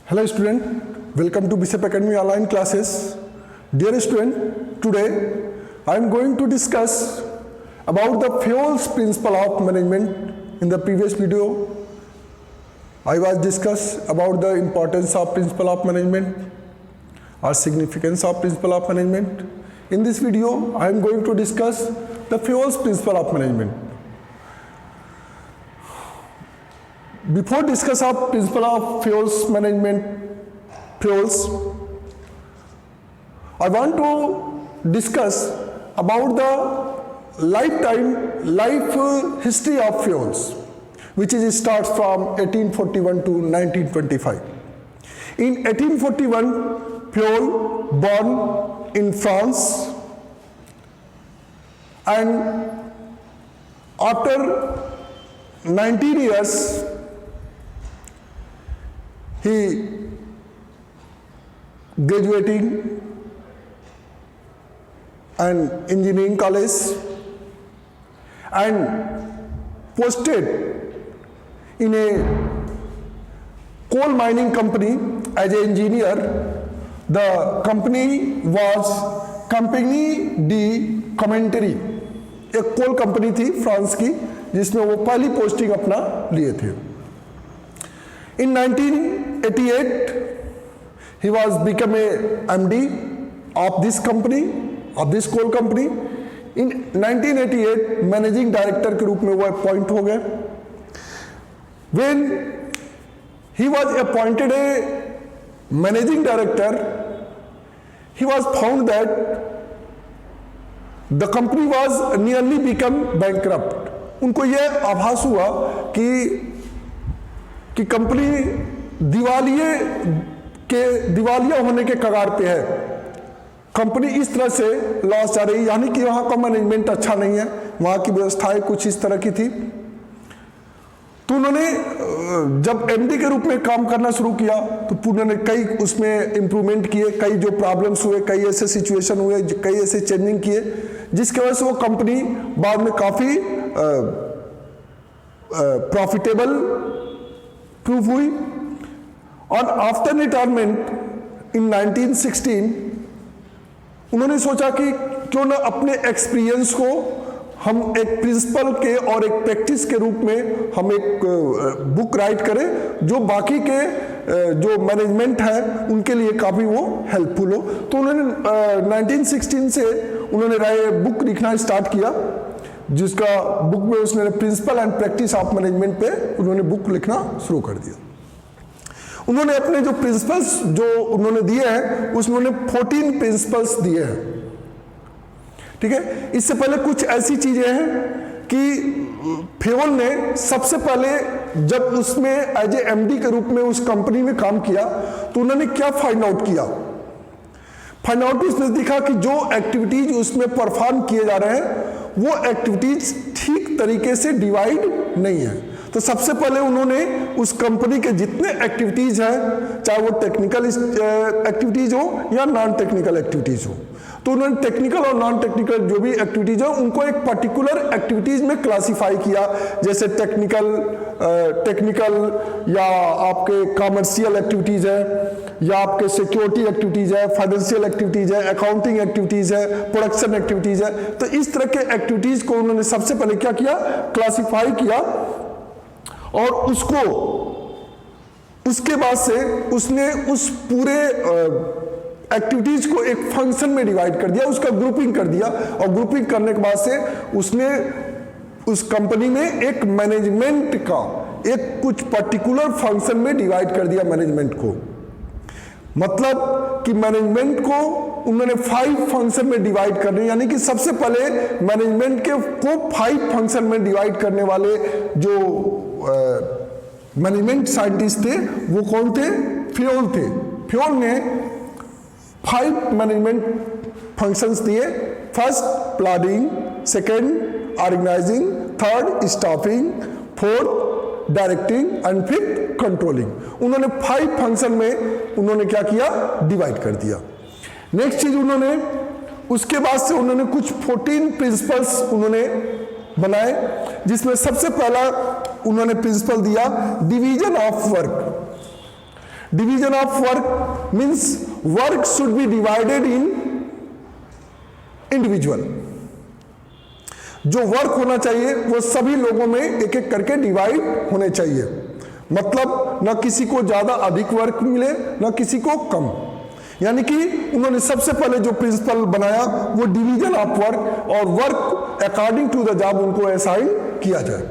Hello student, welcome to Bishop Academy online classes. Dear student, today I am going to discuss about the fuels principle of management. In the previous video, I was discuss about the importance of principle of management or significance of principle of management. In this video, I am going to discuss the fuels principle of management. Before discuss of principle of fuels management, I want to discuss about the life history of fuels, which starts from 1841 to 1925. In 1841, fuel born in France, and after 19 years, he graduating an engineering college and posted in a coal mining company as an engineer. The company was Compagnie de Commentary, एक coal company थी France की जिसमें वो पहली posting अपना लिए थे. In 1988, he was become a MD of this company, of this coal company. In 1988, managing director के रूप में वो अपॉइंट हो गए. When he was appointed a managing director, he was found that the company was nearly become bankrupt. उनको ये आभास हुआ कि कंपनी दिवालिया होने के कगार पे है. कंपनी इस तरह से लॉस जा रही, यानी कि वहाँ का मैनेजमेंट अच्छा नहीं है, वहाँ की व्यवस्थाएं कुछ इस तरह की थी. तो उन्होंने जब एमडी के रूप में काम करना शुरू किया तो उन्होंने कई उसमें इम्प्रूवमेंट किए, कई जो प्रॉब्लम्स हुए, कई ऐसे सिचुएशन हुए, कई ऐसे चेंजिंग किए, जिसकी वजह से वो कंपनी बाद में काफ़ी प्रॉफिटेबल प्रूव हुई. और आफ्टर रिटायरमेंट इन 1916 उन्होंने सोचा कि क्यों ना अपने एक्सपीरियंस को हम एक प्रिंसिपल के और एक प्रैक्टिस के रूप में हम एक बुक राइट करें जो बाकी के जो मैनेजमेंट है उनके लिए काफ़ी वो हेल्पफुल हो. तो उन्होंने 1916 से उन्होंने बुक लिखना स्टार्ट किया, जिसका बुक में उसने principle and practice of management पे उन्होंने बुक लिखना शुरू कर दिया. उन्होंने अपने जो प्रिंसिपल्स जो उन्होंने दिए हैं उसमें उन्होंने 14 प्रिंसिपल्स दिए हैं. ठीक है, इससे पहले कुछ ऐसी चीजें हैं कि फेवल ने सबसे पहले जब उसमें एज ए एमडी के रूप में उस कंपनी में काम किया तो उन्होंने क्या फाइंड आउट किया. फाइंड आउट उसने दिखा कि जो एक्टिविटीज उसमें परफॉर्म किए जा रहे हैं वो एक्टिविटीज ठीक तरीके से डिवाइड नहीं है. तो सबसे पहले उन्होंने उस कंपनी के जितने एक्टिविटीज हैं, चाहे वो टेक्निकल एक्टिविटीज हो या नॉन टेक्निकल एक्टिविटीज हो, तो उन्होंने टेक्निकल और नॉन टेक्निकल जो भी एक्टिविटीज है उनको एक पर्टिकुलर एक्टिविटीज में क्लासिफाई किया. जैसे टेक्निकल या आपके कॉमर्शियल एक्टिविटीज है, या आपके सिक्योरिटी एक्टिविटीज है, फाइनेंशियल एक्टिविटीज है, अकाउंटिंग एक्टिविटीज है, प्रोडक्शन एक्टिविटीज है. तो इस तरह के एक्टिविटीज को उन्होंने सबसे पहले क्या किया, क्लासिफाई किया. और उसके बाद से उसने उस पूरे एक्टिविटीज को एक फंक्शन में डिवाइड कर दिया, उसका ग्रुपिंग कर दिया. और ग्रुपिंग करने के बाद से उसने उस कंपनी में एक मैनेजमेंट का एक कुछ पर्टिकुलर फंक्शन में डिवाइड कर दिया मैनेजमेंट को. मतलब कि मैनेजमेंट को उन्होंने 5 फंक्शन में डिवाइड करने, यानी कि सबसे पहले मैनेजमेंट के को 5 फंक्शन में डिवाइड करने वाले जो मैनेजमेंट साइंटिस्ट थे वो कौन थे, फ्योल थे. फ्योल ने 5 मैनेजमेंट फंक्शंस दिए. First planning, second organising, third staffing, fourth directing and fifth controlling. उन्होंने 5 फंक्शन में उन्होंने क्या किया, डिवाइड कर दिया. नेक्स्ट चीज उन्होंने उसके बाद से उन्होंने कुछ 14 प्रिंसिपल्स उन्होंने बनाए, जिसमें सबसे पहला उन्होंने प्रिंसिपल दिया division of work. Division of work means work should be divided in individual. जो वर्क होना चाहिए वो सभी लोगों में एक एक करके डिवाइड होने चाहिए, मतलब न किसी को ज्यादा अधिक वर्क मिले न किसी को कम। यानी कि उन्होंने सबसे पहले जो प्रिंसिपल बनाया वो डिवीजन ऑफ वर्क, और work according to the job उनको असाइन किया जाए।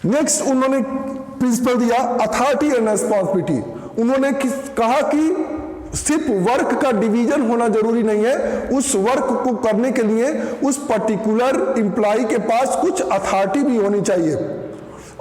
नेक्स्ट उन्होंने प्रिंसिपल दिया अथॉरिटी एंड रिस्पॉन्सिबिलिटी। उन्होंने कहा कि सिर्फ वर्क का डिवीजन होना जरूरी नहीं है, उस वर्क को करने के लिए उस पर्टिकुलर एम्प्लॉय के पास कुछ अथॉरिटी भी होनी चाहिए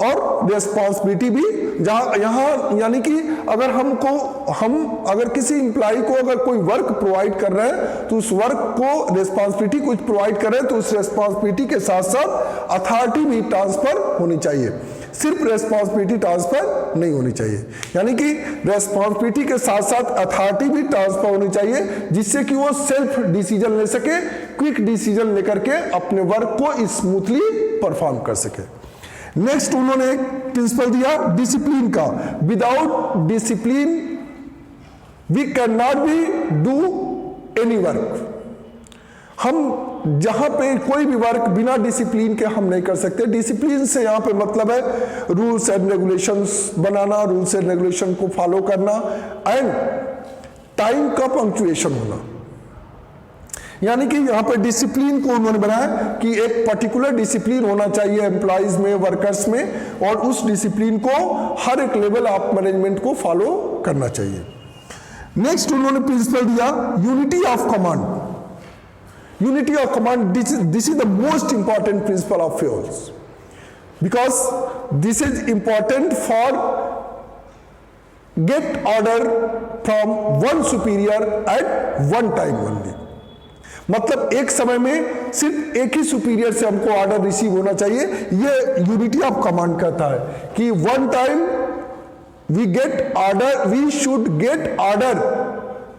और रिस्पॉन्सिबिलिटी भी। जहां यहां यानी कि अगर हम अगर किसी एम्प्लॉय को अगर कोई वर्क प्रोवाइड कर रहे हैं तो उस वर्क को रिस्पॉन्सिबिलिटी कुछ प्रोवाइड कर रहे हैं तो उस रिस्पॉन्सिबिलिटी के साथ साथ अथॉरिटी भी ट्रांसफर होनी चाहिए, सिर्फ रिस्पॉन्सिबिलिटी ट्रांसफर नहीं होनी चाहिए। यानी कि रिस्पॉन्सिबिलिटी के साथ साथ अथॉरिटी भी ट्रांसफर होनी चाहिए, जिससे कि वो सेल्फ डिसीजन ले सके, क्विक डिसीजन लेकर के अपने वर्क को स्मूथली परफॉर्म कर सके। नेक्स्ट उन्होंने एक प्रिंसिपल दिया डिसिप्लिन का। Without discipline we can not be do any work. हम जहां पे कोई भी वर्क बिना डिसिप्लिन के हम नहीं कर सकते। डिसिप्लिन से यहां पे मतलब है rules and regulations banana, rules and regulation को फॉलो करना एंड टाइम का पंक्चुएशन होना। यानी कि यहां पर डिसिप्लिन को उन्होंने बनाया कि एक पर्टिकुलर डिसिप्लिन होना चाहिए एम्प्लॉइज में, वर्कर्स में, और उस डिसिप्लिन को हर एक लेवल ऑफ मैनेजमेंट को फॉलो करना चाहिए। नेक्स्ट उन्होंने प्रिंसिपल दिया unity of command. Unity of command, this is the most important principle of yours, because this is important for get order from one superior at one time only. मतलब एक समय में सिर्फ एक ही सुपीरियर से हमको ऑर्डर रिसीव होना चाहिए। ये यूनिटी ऑफ कमांड कहता है कि one time we get order, we should get order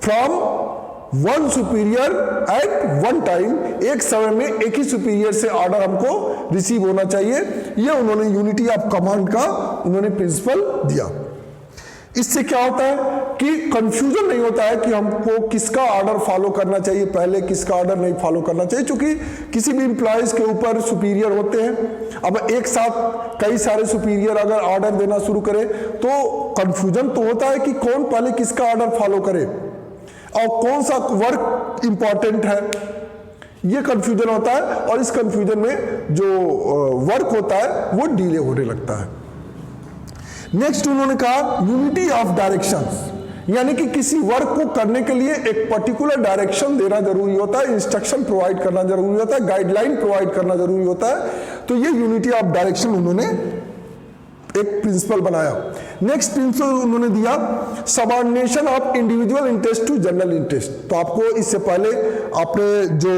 from one superior at one time. एक समय में एक ही सुपीरियर से ऑर्डर हमको रिसीव होना चाहिए। ये उन्होंने यूनिटी ऑफ कमांड का उन्होंने प्रिंसिपल दिया। इससे क्या होता है कि कंफ्यूजन नहीं होता है कि हमको किसका ऑर्डर फॉलो करना चाहिए पहले, किसका ऑर्डर नहीं फॉलो करना चाहिए, क्योंकि किसी भी एम्प्लॉयज के ऊपर सुपीरियर होते हैं। अब एक साथ कई सारे सुपीरियर अगर ऑर्डर देना शुरू करे तो कंफ्यूजन तो होता है कि कौन पहले किसका ऑर्डर फॉलो करे और कौन सा वर्क इंपॉर्टेंट है, ये कंफ्यूजन होता है। और इस कंफ्यूजन में जो वर्क होता है वो डिले होने लगता है। नेक्स्ट उन्होंने कहा यूनिटी ऑफ डायरेक्शंस, यानी कि किसी वर्क को करने के लिए एक पर्टिकुलर डायरेक्शन देना जरूरी होता है, इंस्ट्रक्शन प्रोवाइड करना जरूरी होता है, गाइडलाइन प्रोवाइड करना जरूरी होता है। तो ये यूनिटी ऑफ डायरेक्शन उन्होंने एक प्रिंसिपल बनाया। नेक्स्ट प्रिंसिपल उन्होंने दिया subordination of individual interest to general interest. तो आपको इससे पहले आपने जो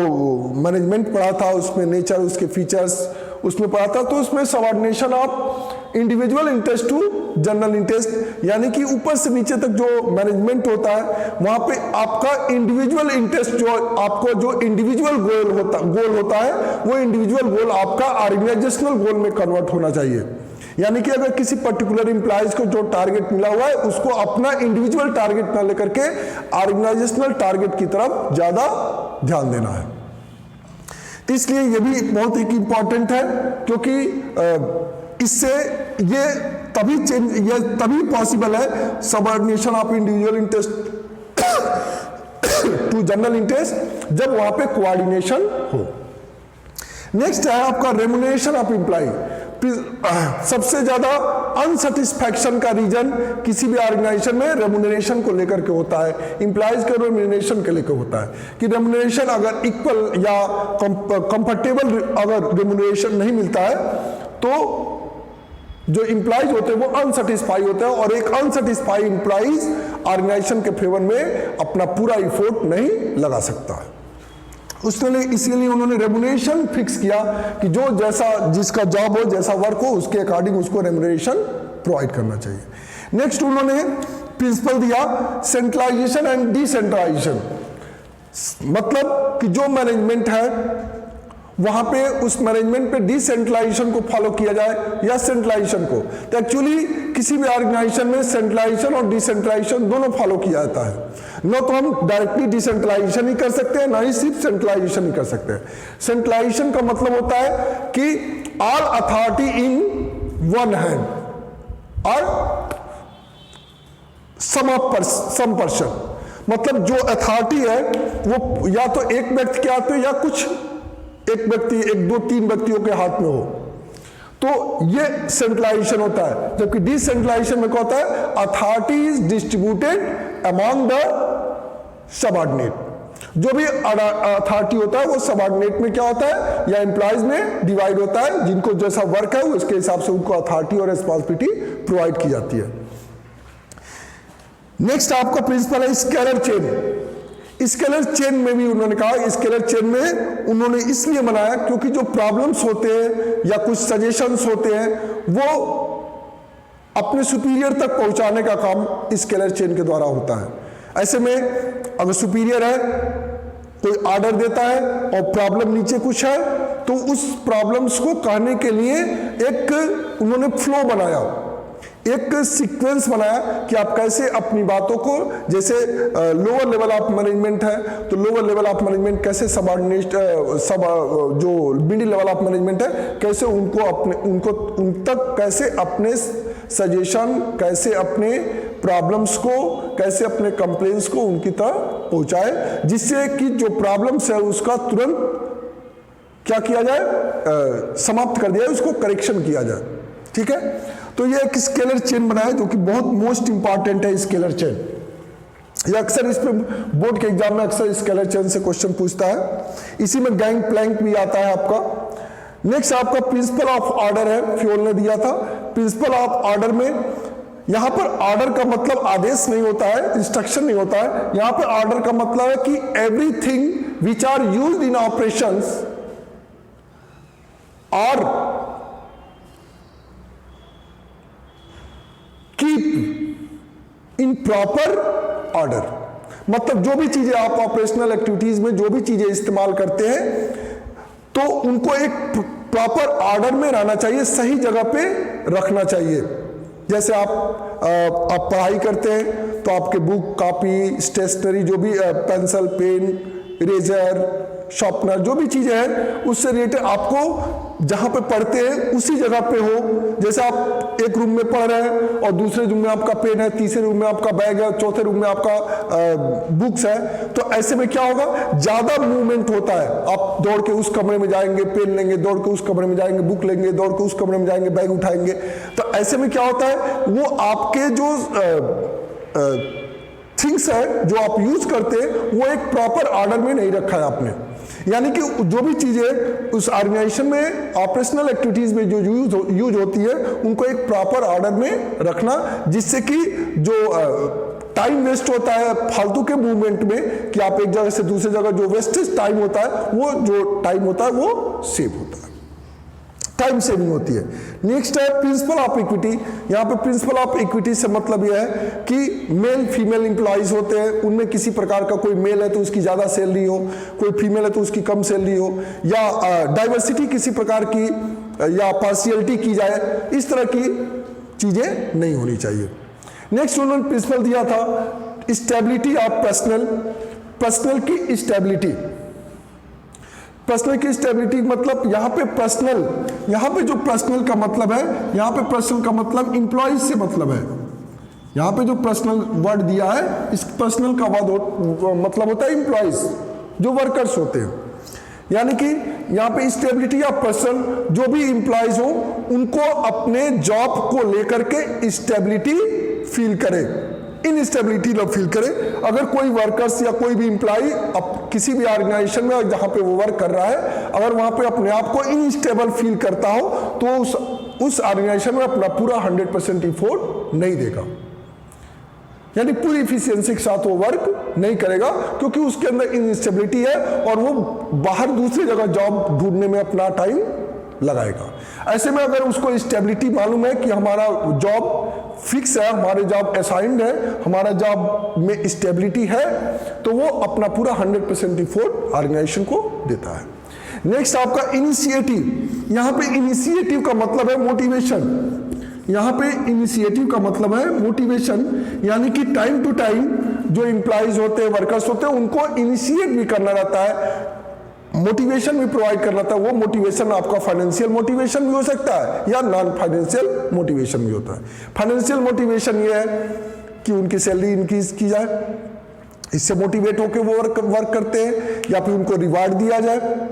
मैनेजमेंट पढ़ा था उसमें नेचर, उसके फीचर्स उसमें पढ़ा था, तो उसमें subordination of individual interest to general interest, यानी कि ऊपर से नीचे तक जो मैनेजमेंट होता है वहां पे आपका इंडिविजुअल इंटरेस्ट, जो आपको जो इंडिविजुअल गोल होता है वो इंडिविजुअल गोल आपका ऑर्गेनाइजेशनल गोल में कन्वर्ट होना चाहिए। यानी कि अगर किसी पर्टिकुलर एम्प्लॉयज को जो टारगेट मिला हुआ है उसको अपना इंडिविजुअल टारगेट ना लेकर के ऑर्गेनाइजेशनल टारगेट की तरफ ज्यादा ध्यान देना है। तो इसलिए ये भी बहुत ही इंपॉर्टेंट है, क्योंकि इससे ये तभी पॉसिबल है subordination of individual interest to general interest, जब वहां पे कोऑर्डिनेशन हो। नेक्स्ट है आपका रेम्युनरेशन ऑफ एम्प्लॉय। सबसे ज्यादा अनसेटिस्फैक्शन का रीजन किसी भी ऑर्गेनाइजेशन में रेम्युनरेशन को लेकर के होता है, एम्प्लॉयज के रेम्युनरेशन के लेकर होता है कि रेम्युनरेशन अगर इक्वल या कंफर्टेबल अगर रेम्युनरेशन नहीं मिलता है तो जो एम्प्लॉयज होते हैं वो अनसेटिस्फाई होते हैं, और एक अनसेटिस्फाई एम्प्लॉयज ऑर्गेनाइजेशन के फेवर में अपना पूरा एफर्ट नहीं लगा सकता है। इसलिए उन्होंने रेम्युनरेशन फिक्स किया कि जो जैसा जिसका जॉब हो, जैसा वर्क हो, उसके अकॉर्डिंग उसको रेम्युनरेशन प्रोवाइड करना चाहिए। नेक्स्ट उन्होंने प्रिंसिपल दिया सेंट्रलाइजेशन एंड डिसेंट्रलाइजेशन, मतलब कि जो मैनेजमेंट है वहां पे उस मैनेजमेंट पे डिसेंट्रलाइजेशन को फॉलो किया जाए या सेंट्रलाइजेशन को। तो एक्चुअली किसी भी ऑर्गेनाइजेशन में सेंट्रलाइजेशन और डिसेंट्रलाइजेशन दोनों फॉलो किया जाता है। न तो हम डायरेक्टली डिसेंट्रलाइजेशन ही कर सकते हैं, ना ही सिर्फ सेंट्रलाइजेशन ही कर सकते हैं। सेंट्रलाइजेशन का मतलब होता है कि all authority in one hand और सम पर्सन, मतलब जो अथॉरिटी है वो या तो एक व्यक्ति के हाथ में या कुछ एक व्यक्ति, एक दो तीन व्यक्तियों के हाथ में हो, तो ये सेंट्रलाइजेशन होता है। जबकि डिसेंट्रलाइजेशन में क्या होता है, authority is distributed among the subordinate. जो भी अथॉरिटी होता है वो सबऑर्डिनेट में क्या होता है, या एम्प्लॉयज में डिवाइड होता है, जिनको जैसा वर्क है उसके हिसाब से उनको अथॉरिटी और रिस्पॉन्सिबिलिटी प्रोवाइड की जाती है। नेक्स्ट आपका प्रिंसिपल है स्केलर चेन। स्केलर चेन में भी उन्होंने कहा, स्केलर चेन में उन्होंने इसलिए बनाया क्योंकि जो प्रॉब्लम्स होते हैं या कुछ सजेशंस होते हैं वो अपने सुपीरियर तक पहुंचाने का काम स्केलर चेन के द्वारा होता है। ऐसे में अगर सुपीरियर है, कोई ऑर्डर देता है और प्रॉब्लम नीचे कुछ है, तो उस प्रॉब्लम्स को कहने के लिए एक उन्होंने फ्लो बनाया, एक सीक्वेंस बनाया कि आप कैसे अपनी बातों को, जैसे लोअर लेवल ऑफ मैनेजमेंट है तो लोअर लेवल ऑफ मैनेजमेंट कैसे सबऑर्डिनेट जो मिडिल लेवल ऑफ मैनेजमेंट है कैसे उन तक कैसे अपने सजेशन, कैसे अपने प्रॉब्लम्स को, कैसे अपने कंप्लेंट्स को उनकी तक पहुंचाए, जिससे कि जो प्रॉब्लम्स है उसका तुरंत क्या किया जाए, समाप्त कर दिया जाए, उसको करेक्शन किया जाए। ठीक है, तो ये एक स्केलर चेन बनाया जो कि बहुत मोस्ट इंपॉर्टेंट है स्केलर चेन। ये अक्सर इस पे बोर्ड के एग्जाम में अक्सर स्केलर चेन से क्वेश्चन पूछता है। इसी में गैंग प्लैंक भी आता है आपका। नेक्स्ट आपका प्रिंसिपल ऑफ ऑर्डर है, फ्योल ने दिया था। प्रिंसिपल ऑफ ऑर्डर में यहां पर ऑर्डर का मतलब आदेश नहीं होता है, इंस्ट्रक्शन नहीं होता है। यहां पर ऑर्डर का मतलब है कि everything which are used in operations और कीप इन प्रॉपर ऑर्डर, मतलब जो भी चीजें आप ऑपरेशनल एक्टिविटीज में जो भी चीजें इस्तेमाल करते हैं तो उनको एक प्रॉपर ऑर्डर में रहना चाहिए, सही जगह पे रखना चाहिए। जैसे आप पढ़ाई करते हैं तो आपके बुक, कॉपी, स्टेशनरी, जो भी पेंसिल, पेन, इरेजर, शार्पनर, जो भी चीजें हैं उससे रिलेटेड आपको जहां पे पढ़ते हैं उसी जगह पे हो। जैसे आप एक रूम में पढ़ रहे हैं और दूसरे रूम में आपका पेन है, तीसरे रूम में आपका बैग है, चौथे रूम में आपका बुक्स है, तो ऐसे में क्या होगा, ज्यादा मूवमेंट होता है। आप दौड़ के उस कमरे में जाएंगे, पेन लेंगे, दौड़ के उस कमरे में जाएंगे, बुक लेंगे, दौड़ के उस कमरे में जाएंगे, बैग उठाएंगे। तो ऐसे में क्या होता है, वो आपके जो थिंग्स है जो आप यूज करते हैं वो एक प्रॉपर ऑर्डर में नहीं रखा है आपने। यानी कि जो भी चीजें उस ऑर्गेनाइजेशन में ऑपरेशनल एक्टिविटीज में जो यूज होती है उनको एक प्रॉपर ऑर्डर में रखना, जिससे कि जो टाइम वेस्ट होता है फालतू के मूवमेंट में, कि आप एक जगह से दूसरी जगह जो वेस्टेज टाइम होता है वो जो टाइम होता है वो सेव होता है, टाइम सेविंग होती है। नेक्स्ट है प्रिंसिपल ऑफ इक्विटी। यहाँ पे प्रिंसिपल ऑफ इक्विटी से मतलब यह है कि मेल फीमेल इंप्लॉइज होते हैं, उनमें किसी प्रकार का कोई मेल है तो उसकी ज्यादा सैलरी हो, कोई फीमेल है तो उसकी कम सैलरी हो, या डाइवर्सिटी किसी प्रकार की या पार्शियलिटी की जाए, इस तरह की चीजें नहीं होनी चाहिए। नेक्स्ट उन्होंने प्रिंसिपल दिया था स्टेबिलिटी ऑफ पर्सनल की स्टेबिलिटी। पर्सनल की स्टेबिलिटी मतलब यहाँ पे पर्सनल, यहाँ पे जो पर्सनल का मतलब है, यहाँ पे पर्सनल का मतलब इंप्लॉइज से मतलब है। यहाँ पे जो पर्सनल वर्ड दिया है, इस पर्सनल का मतलब होता है इंप्लॉइज, जो वर्कर्स होते हैं। यानी कि यहाँ पे स्टेबिलिटी ऑफ पर्सन, जो भी इंप्लॉइज हो उनको अपने जॉब को लेकर के स्टेबिलिटी फील करे, इनस्टेबिलिटी न फील करे। अगर कोई वर्कर्स या कोई भी इंप्लॉई किसी भी ऑर्गेनाइजेशन में जहां पे वो वर्क कर रहा है, अगर वहां पे अपने आप को इनस्टेबल फील करता हो तो उस ऑर्गेनाइजेशन में अपना पूरा 100% एफर्ट नहीं देगा, यानी पूरी इफिशियंसी के साथ वो वर्क नहीं करेगा, क्योंकि उसके अंदर इनस्टेबिलिटी है और वो बाहर दूसरी जगह जॉब ढूंढने में अपना टाइम लगाएगा। ऐसे में अगर उसको स्टेबिलिटी मालूम है कि हमारा जॉब फिक्स है, हमारे जॉब असाइंड है, हमारा जॉब में स्टेबिलिटी है, तो वो अपना पूरा 100% एफर्ट ऑर्गेनाइजेशन को देता है। नेक्स्ट आपका इनिशिएटिव। यहां पे इनिशिएटिव का मतलब है मोटिवेशन। यहां पे इनिशिएटिव का मतलब है मोटिवेशन, यानी कि टाइम टू टाइम जो एम्प्लॉइज होते हैं, वर्कर्स होते हैं, उनको इनिशिएट भी करना रहता है, मोटिवेशन भी प्रोवाइड करना था। वो मोटिवेशन आपका फाइनेंशियल मोटिवेशन भी हो सकता है या नॉन फाइनेंशियल मोटिवेशन भी होता है। फाइनेंशियल मोटिवेशन ये है कि उनकी सैलरी इंक्रीज की जाए, इससे मोटिवेट होकर वो वर्क करते हैं, या फिर उनको रिवार्ड दिया जाए,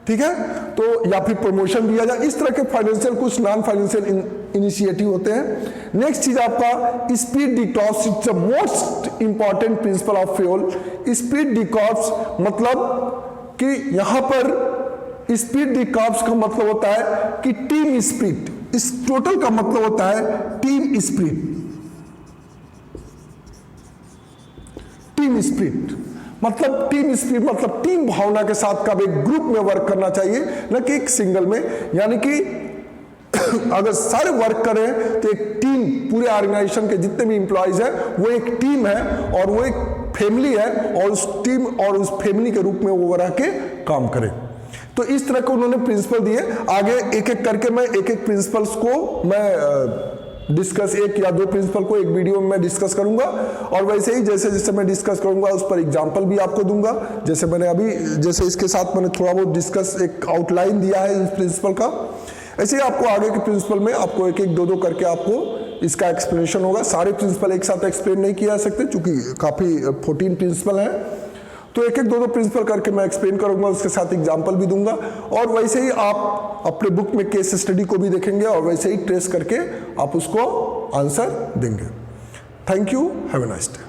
ठीक है, तो या फिर प्रमोशन दिया जाए। इस तरह के फाइनेंशियल कुछ नॉन फाइनेंशियल इनिशिएटिव होते हैं। नेक्स्ट चीज आपका speed detox, it's the most important principle of fuel. Speed detox मतलब कि यहां पर स्पीड डिटॉक्स का मतलब होता है कि टीम स्पिरिट। इस टोटल का मतलब होता है टीम स्पिरिट। टीम स्पिरिट मतलब टीम भावना के साथ कब एक ग्रुप में वर्क करना चाहिए, न कि एक सिंगल में। यानी कि अगर सारे वर्क करें तो एक टीम, पूरे ऑर्गेनाइजेशन के जितने भी एम्प्लॉइज हैं वो एक टीम है और वो एक फैमिली है, और उस टीम और उस फैमिली के रूप में वो रह के काम करें। तो इस तरह के उन्होंने प्रिंसिपल दिए। आगे एक एक करके मैं एक एक प्रिंसिपल्स को मैं डिस्कस, एक या दो प्रिंसिपल को एक वीडियो में मैं डिस्कस करूंगा, और वैसे ही जैसे जैसे मैं डिस्कस करूंगा उस पर एग्जांपल भी आपको दूंगा। जैसे मैंने अभी, जैसे इसके साथ मैंने थोड़ा बहुत डिस्कस, एक आउटलाइन दिया है इस प्रिंसिपल का, ऐसे ही आपको आगे के प्रिंसिपल में आपको एक एक दो दो करके आपको इसका एक्सप्लेनेशन होगा। सारे प्रिंसिपल एक साथ एक्सप्लेन नहीं किया जा सकते क्योंकि काफी 14 प्रिंसिपल हैं, तो एक एक दो दो प्रिंसिपल करके मैं एक्सप्लेन करूंगा, उसके साथ एग्जांपल भी दूंगा। और वैसे ही आप अपने बुक में केस स्टडी को भी देखेंगे और वैसे ही ट्रेस करके आप उसको आंसर देंगे। Thank you, have a nice day.